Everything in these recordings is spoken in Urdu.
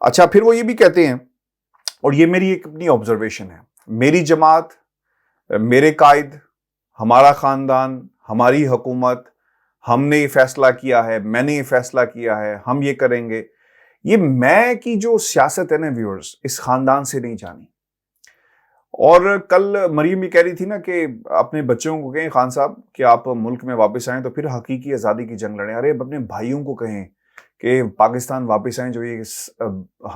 اچھا پھر وہ یہ بھی کہتے ہیں، اور یہ میری ایک اپنی آبزرویشن ہے، میری جماعت، میرے قائد، ہمارا خاندان، ہماری حکومت، ہم نے یہ فیصلہ کیا ہے، میں نے یہ فیصلہ کیا ہے، ہم یہ کریں گے. یہ میں کی جو سیاست ہے نا ویورز، اس خاندان سے نہیں جانی. اور کل مریم یہ کہہ رہی تھی نا کہ اپنے بچوں کو کہیں خان صاحب کہ آپ ملک میں واپس آئیں تو پھر حقیقی آزادی کی جنگ لڑیں. ارے اپنے بھائیوں کو کہیں کہ پاکستان واپس آئیں، جو یہ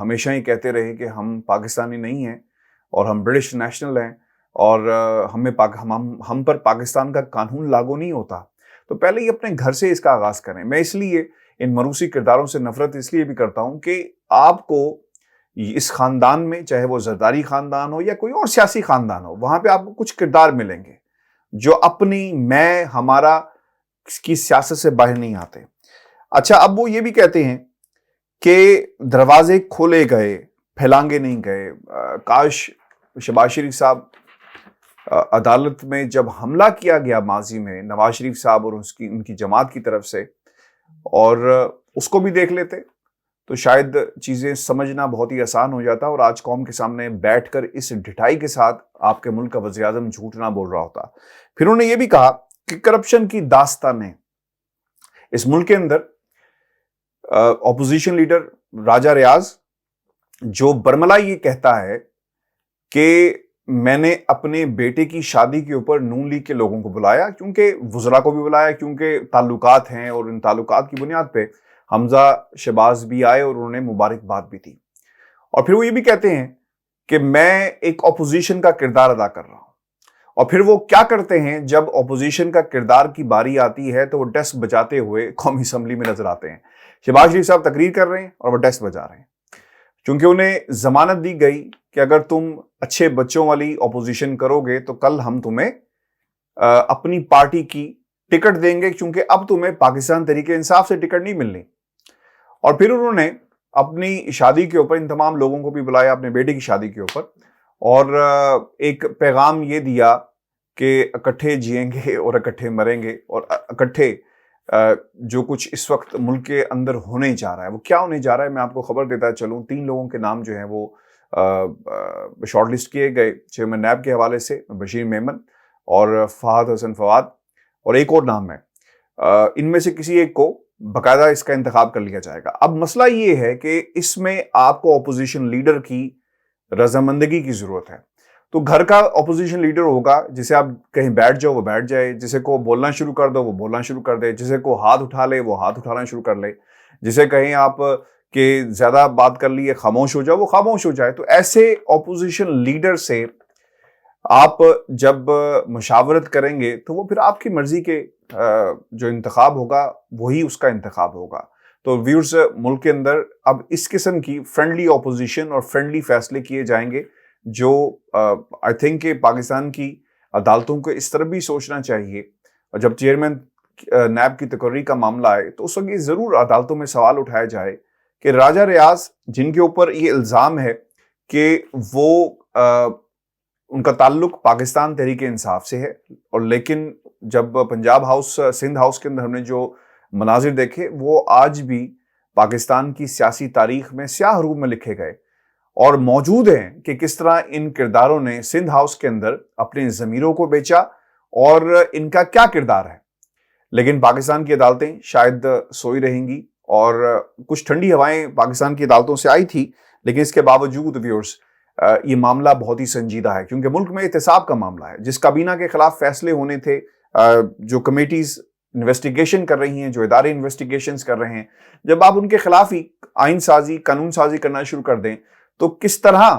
ہمیشہ ہی کہتے رہے کہ ہم پاکستانی نہیں ہیں اور ہم برٹش نیشنل ہیں اور ہم پر پاکستان کا قانون لاگو نہیں ہوتا. تو پہلے ہی اپنے گھر سے اس کا آغاز کریں. میں اس لیے ان مروسی کرداروں سے نفرت اس لیے بھی کرتا ہوں کہ آپ کو اس خاندان میں، چاہے وہ زرداری خاندان ہو یا کوئی اور سیاسی خاندان ہو، وہاں پہ آپ کو کچھ کردار ملیں گے جو اپنی میں ہمارا کی سیاست سے باہر نہیں آتے. اچھا اب وہ یہ بھی کہتے ہیں کہ دروازے کھولے گئے، پھیلانگے نہیں گئے. کاش شہباز شریف صاحب عدالت میں جب حملہ کیا گیا ماضی میں نواز شریف صاحب اور ان کی جماعت کی طرف سے، اور اس کو بھی دیکھ لیتے تو شاید چیزیں سمجھنا بہت ہی آسان ہو جاتا اور آج قوم کے سامنے بیٹھ کر اس ڈٹائی کے ساتھ آپ کے ملک کا وزیر اعظم جھوٹ نہ بول رہا ہوتا. پھر انہوں نے یہ بھی کہا کہ کرپشن کی داستانیں اس ملک کے اندر، اپوزیشن لیڈر راجہ ریاض جو برملا یہ کہتا ہے کہ میں نے اپنے بیٹے کی شادی کے اوپر نون لیگ کے لوگوں کو بلایا، کیونکہ وزراء کو بھی بلایا کیونکہ تعلقات ہیں، اور ان تعلقات کی بنیاد پہ حمزہ شہباز بھی آئے اور انہوں نے مبارکباد بھی دی. اور پھر وہ یہ بھی کہتے ہیں کہ میں ایک اپوزیشن کا کردار ادا کر رہا ہوں. اور پھر وہ کیا کرتے ہیں جب اپوزیشن کا کردار کی باری آتی ہے تو وہ ڈیسک بجاتے ہوئے قومی اسمبلی میں نظر آتے ہیں. شہباز شریف صاحب تقریر کر رہے ہیں اور وہ ڈیسک بجا رہے ہیں، کیونکہ انہیں ضمانت دی گئی کہ اگر تم اچھے بچوں والی اپوزیشن کرو گے تو کل ہم تمہیں اپنی پارٹی کی ٹکٹ دیں گے، کیونکہ اب تمہیں پاکستان تحریک انصاف سے ٹکٹ نہیں ملنی. اور پھر انہوں نے اپنی شادی کے اوپر ان تمام لوگوں کو بھی بلایا، اپنے بیٹے کی شادی کے اوپر، اور ایک پیغام یہ دیا کہ اکٹھے جئیں گے اور اکٹھے مریں گے، اور اکٹھے جو کچھ اس وقت ملک کے اندر ہونے جا رہا ہے وہ کیا ہونے جا رہا ہے. میں آپ کو خبر دیتا چلوں، 3 لوگوں کے نام جو ہیں وہ شارٹ لسٹ کیے گئے چیئرمین نیب کے حوالے سے، بشیر میمن اور فہد حسن فواد، اور ایک اور نام ہے. ان میں سے کسی ایک کو باقاعدہ اس کا انتخاب کر لیا جائے گا. اب مسئلہ یہ ہے کہ اس میں آپ کو اپوزیشن لیڈر کی رضامندگی کی ضرورت ہے. تو گھر کا اپوزیشن لیڈر ہوگا جسے آپ کہیں بیٹھ جاؤ وہ بیٹھ جائے، جسے کو بولنا شروع کر دو وہ بولنا شروع کر دے، جسے کو ہاتھ اٹھا لے وہ ہاتھ اٹھانا شروع کر لے، جسے کہیں آپ کہ زیادہ بات کر لیے خاموش ہو جاؤ وہ خاموش ہو جائے. تو ایسے اپوزیشن لیڈر سے آپ جب مشاورت کریں گے تو وہ پھر آپ کی مرضی کے جو انتخاب ہوگا وہی اس کا انتخاب ہوگا. تو ویورز، ملک کے اندر اب اس قسم کی فرینڈلی اپوزیشن اور فرینڈلی فیصلے کیے جائیں گے جو آئی تھنک کہ پاکستان کی عدالتوں کو اس طرح بھی سوچنا چاہیے. اور جب چیئرمین نیب کی تقرری کا معاملہ آئے تو اس وقت یہ ضرور عدالتوں میں سوال اٹھایا جائے کہ راجہ ریاض جن کے اوپر یہ الزام ہے کہ وہ ان کا تعلق پاکستان تحریک انصاف سے ہے، اور لیکن جب پنجاب ہاؤس سندھ ہاؤس کے اندر ہم نے جو مناظر دیکھے وہ آج بھی پاکستان کی سیاسی تاریخ میں سیاہ حروف میں لکھے گئے اور موجود ہیں کہ کس طرح ان کرداروں نے سندھ ہاؤس کے اندر اپنے ضمیروں کو بیچا اور ان کا کیا کردار ہے. لیکن پاکستان کی عدالتیں شاید سوئی رہیں گی، اور کچھ ٹھنڈی ہوائیں پاکستان کی عدالتوں سے آئی تھی، لیکن اس کے باوجود ویورز یہ معاملہ بہت ہی سنجیدہ ہے، کیونکہ ملک میں احتساب کا معاملہ ہے. جس کابینہ کے خلاف فیصلے ہونے تھے، جو کمیٹیز انویسٹیگیشن کر رہی ہیں، جو ادارے انویسٹیگیشنز کر رہے ہیں، جب آپ ان کے خلاف ہی آئین سازی قانون سازی کرنا شروع کر دیں تو کس طرح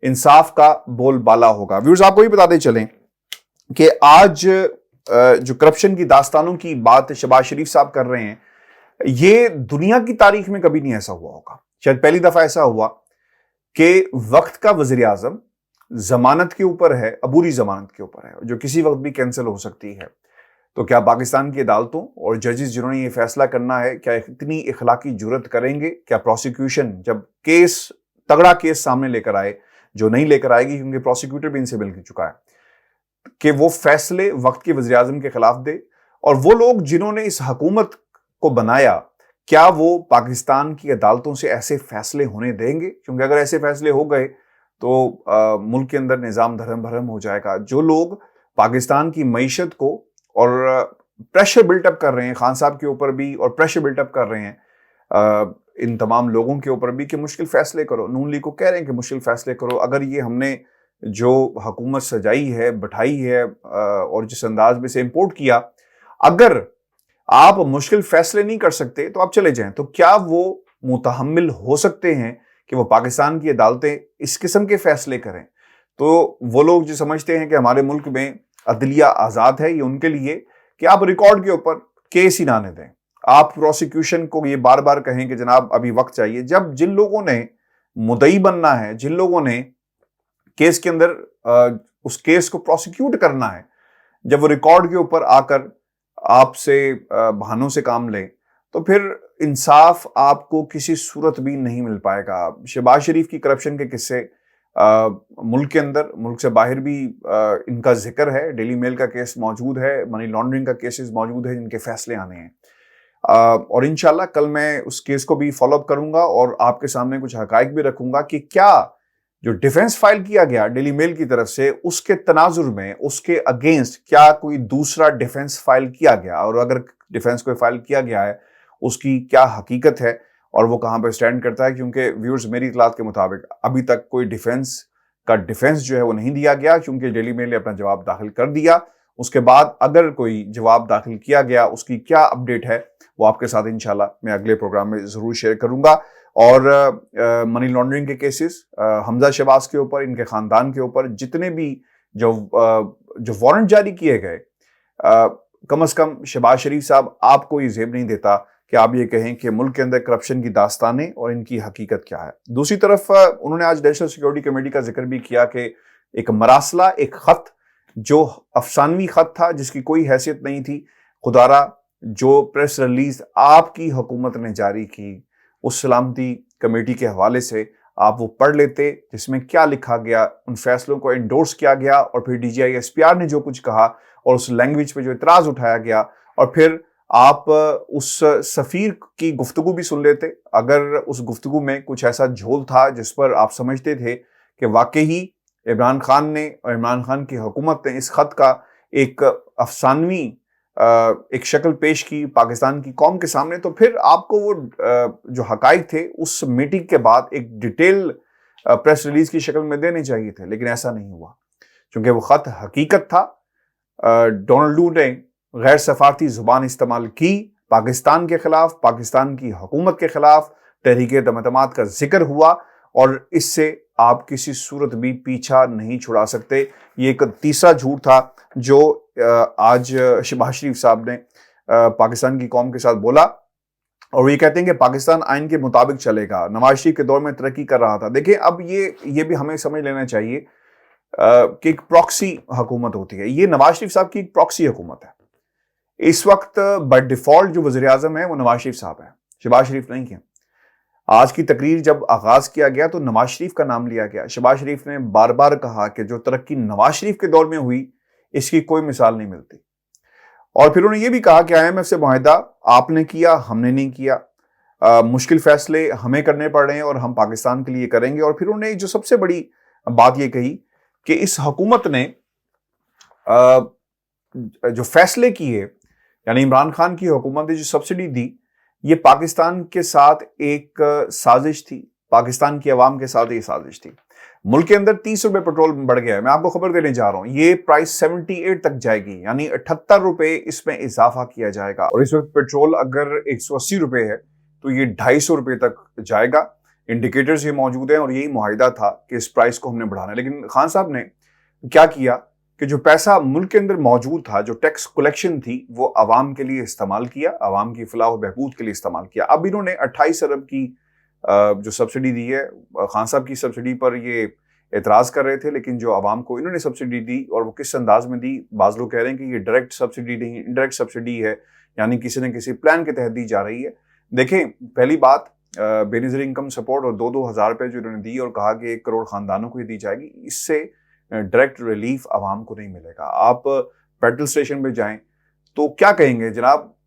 انصاف کا بول بالا ہوگا. ویورز، آپ کو بھی بتاتے چلیں کہ آج جو کرپشن کی داستانوں کی بات شہباز شریف صاحب کر رہے ہیں، یہ دنیا کی تاریخ میں کبھی نہیں ایسا ہوا ہوگا. شاید پہلی دفعہ ایسا ہوا کہ وقت کا وزیر اعظم ضمانت کے اوپر ہے، عبوری ضمانت کے اوپر ہے، جو کسی وقت بھی کینسل ہو سکتی ہے. تو کیا پاکستان کی عدالتوں اور ججز جنہوں نے یہ فیصلہ کرنا ہے کیا اتنی اخلاقی جرت کریں گے؟ کیا پروسیکیوشن جب تگڑا کیس سامنے لے کر آئے، جو نہیں لے کر آئے گی کیونکہ پروسیکیوٹر بھی ان سے مل چکا ہے، کہ وہ فیصلے وقت کے وزیر اعظم کے خلاف دے؟ اور وہ لوگ جنہوں نے اس حکومت کو بنایا کیا وہ پاکستان کی عدالتوں سے ایسے فیصلے ہونے دیں گے؟ کیونکہ اگر ایسے فیصلے ہو گئے تو ملک کے اندر نظام دھرم بھرم ہو جائے گا. جو لوگ پاکستان کی معیشت کو اور پریشر بلٹ اپ کر رہے ہیں خان صاحب کے اوپر بھی، اور پریشر بلٹ اپ کر رہے ہیں ان تمام لوگوں کے اوپر بھی کہ مشکل فیصلے کرو، نون لیگ کو کہہ رہے ہیں کہ مشکل فیصلے کرو. اگر یہ ہم نے جو حکومت سجائی ہے، بٹھائی ہے اور جس انداز میں سے امپورٹ کیا، اگر آپ مشکل فیصلے نہیں کر سکتے تو آپ چلے جائیں، تو کیا وہ متحمل ہو سکتے ہیں کہ وہ پاکستان کی عدالتیں اس قسم کے فیصلے کریں؟ تو وہ لوگ جو سمجھتے ہیں کہ ہمارے ملک میں عدلیہ آزاد ہے، یہ ان کے لیے کہ آپ ریکارڈ کے اوپر کیس ہی نہ دیں، آپ پروسیکیوشن کو یہ بار بار کہیں کہ جناب ابھی وقت چاہیے. جب جن لوگوں نے مدعی بننا ہے، جن لوگوں نے کیس کے اندر اس کیس کو پروسیکیوٹ کرنا ہے، جب وہ ریکارڈ کے اوپر آ کر آپ سے بہانوں سے کام لیں، تو پھر انصاف آپ کو کسی صورت بھی نہیں مل پائے گا. شہباز شریف کی کرپشن کے قصے ملک کے اندر، ملک سے باہر بھی ان کا ذکر ہے. ڈیلی میل کا کیس موجود ہے، منی لانڈرنگ کا کیسز موجود ہے جن کے فیصلے آنے ہیں. اور انشاءاللہ کل میں اس کیس کو بھی فالو اپ کروں گا اور آپ کے سامنے کچھ حقائق بھی رکھوں گا کہ کیا جو ڈیفنس فائل کیا گیا ڈیلی میل کی طرف سے، اس کے تناظر میں اس کے اگینسٹ کیا کوئی دوسرا ڈیفنس فائل کیا گیا، اور اگر ڈیفنس کوئی فائل کیا گیا ہے اس کی کیا حقیقت ہے اور وہ کہاں پہ سٹینڈ کرتا ہے. کیونکہ ویورز میری اطلاعات کے مطابق ابھی تک کوئی ڈیفنس جو ہے وہ نہیں دیا گیا، کیونکہ ڈیلی میل نے اپنا جواب داخل کر دیا. اس کے بعد اگر کوئی جواب داخل کیا گیا، اس کی کیا اپڈیٹ ہے وہ آپ کے ساتھ انشاءاللہ میں اگلے پروگرام میں ضرور شیئر کروں گا. اور منی لانڈرنگ کے کیسز حمزہ شہباز کے اوپر، ان کے خاندان کے اوپر جتنے بھی جو وارنٹ جاری کیے گئے، کم از کم شہباز شریف صاحب آپ کو یہ زیب نہیں دیتا کہ آپ یہ کہیں کہ ملک کے اندر کرپشن کی داستانیں اور ان کی حقیقت کیا ہے. دوسری طرف انہوں نے آج نیشنل سیکورٹی کمیٹی کا ذکر بھی کیا کہ ایک مراسلہ، ایک خط جو افسانوی خط تھا جس کی کوئی حیثیت نہیں تھی، خدارا جو پریس ریلیز آپ کی حکومت نے جاری کی اس سلامتی کمیٹی کے حوالے سے آپ وہ پڑھ لیتے، جس میں کیا لکھا گیا، ان فیصلوں کو انڈورس کیا گیا، اور پھر DGI-SPR نے جو کچھ کہا اور اس لینگویج پہ جو اعتراض اٹھایا گیا، اور پھر آپ اس سفیر کی گفتگو بھی سن لیتے. اگر اس گفتگو میں کچھ ایسا جھول تھا جس پر آپ سمجھتے تھے کہ واقعی عمران خان نے اور عمران خان کی حکومت نے اس خط کا ایک افسانوی ایک شکل پیش کی پاکستان کی قوم کے سامنے، تو پھر آپ کو وہ جو حقائق تھے اس میٹنگ کے بعد ایک ڈیٹیل پریس ریلیز کی شکل میں دینے چاہیے تھے. لیکن ایسا نہیں ہوا، چونکہ وہ خط حقیقت تھا. ڈونلڈو نے غیر سفارتی زبان استعمال کی پاکستان کے خلاف، پاکستان کی حکومت کے خلاف، تحریک دمدمات کا ذکر ہوا، اور اس سے آپ کسی صورت بھی پیچھا نہیں چھڑا سکتے. یہ ایک تیسرا جھوٹ تھا جو آج شہباز شریف صاحب نے پاکستان کی قوم کے ساتھ بولا، اور یہ کہتے ہیں کہ پاکستان آئین کے مطابق چلے گا، نواز شریف کے دور میں ترقی کر رہا تھا. دیکھیں اب یہ بھی ہمیں سمجھ لینا چاہیے کہ ایک پراکسی حکومت ہوتی ہے. یہ نواز شریف صاحب کی ایک پراکسی حکومت ہے. اس وقت بائی ڈیفالٹ جو وزیر اعظم ہے وہ نواز شریف صاحب ہے، شہباز شریف نہیں ہے. آج کی تقریر جب آغاز کیا گیا تو نواز شریف کا نام لیا گیا. شہباز شریف نے بار بار کہا کہ جو ترقی نواز شریف کے دور میں ہوئی اس کی کوئی مثال نہیں ملتی. اور پھر انہوں نے یہ بھی کہا کہ IMF سے معاہدہ آپ نے کیا، ہم نے نہیں کیا، مشکل فیصلے ہمیں کرنے پڑ رہے ہیں اور ہم پاکستان کے لیے کریں گے. اور پھر انہوں نے جو سب سے بڑی بات یہ کہی کہ اس حکومت نے جو فیصلے کیے، یعنی عمران خان کی حکومت نے جو سبسڈی دی، یہ پاکستان کے ساتھ ایک سازش تھی، پاکستان کی عوام کے ساتھ یہ سازش تھی. ملک کے اندر 30 روپے پیٹرول بڑھ گیا ہے. میں آپ کو خبر دینے جا رہا ہوں، یہ پرائس 78 تک جائے گی، یعنی 78 روپے اس میں اضافہ کیا جائے گا. اور اس وقت پیٹرول اگر 180 روپے ہے تو یہ 250 روپے تک جائے گا. انڈیکیٹرز یہ موجود ہیں اور یہی معاہدہ تھا کہ اس پرائس کو ہم نے بڑھانا ہے. لیکن خان صاحب نے کیا کیا کہ جو پیسہ ملک کے اندر موجود تھا، جو ٹیکس کلیکشن تھی، وہ عوام کے لیے استعمال کیا، عوام کی فلاح و بہبود کے لیے استعمال کیا. اب انہوں نے 28 ارب کی جو سبسڈی دی ہے، خان صاحب کی سبسڈی پر یہ اعتراض کر رہے تھے، لیکن جو عوام کو انہوں نے سبسڈی دی اور وہ کس انداز میں دی، بعض لوگ کہہ رہے ہیں کہ یہ ڈائریکٹ سبسڈی نہیں، انڈائریکٹ سبسڈی ہے، یعنی کسی نہ کسی پلان کے تحت دی جا رہی ہے. دیکھیں پہلی بات، بے نظیر انکم سپورٹ اور 2-2 ہزار روپے جو انہوں نے دی اور کہا کہ 1 کروڑ خاندانوں کو ہی دی جائے گی، اس سے ڈائریکٹ ریلیف عوام کو نہیں ملے گا. آپ پیٹرول اسٹیشن پہ جائیں تو کیا کہیں گے جناب،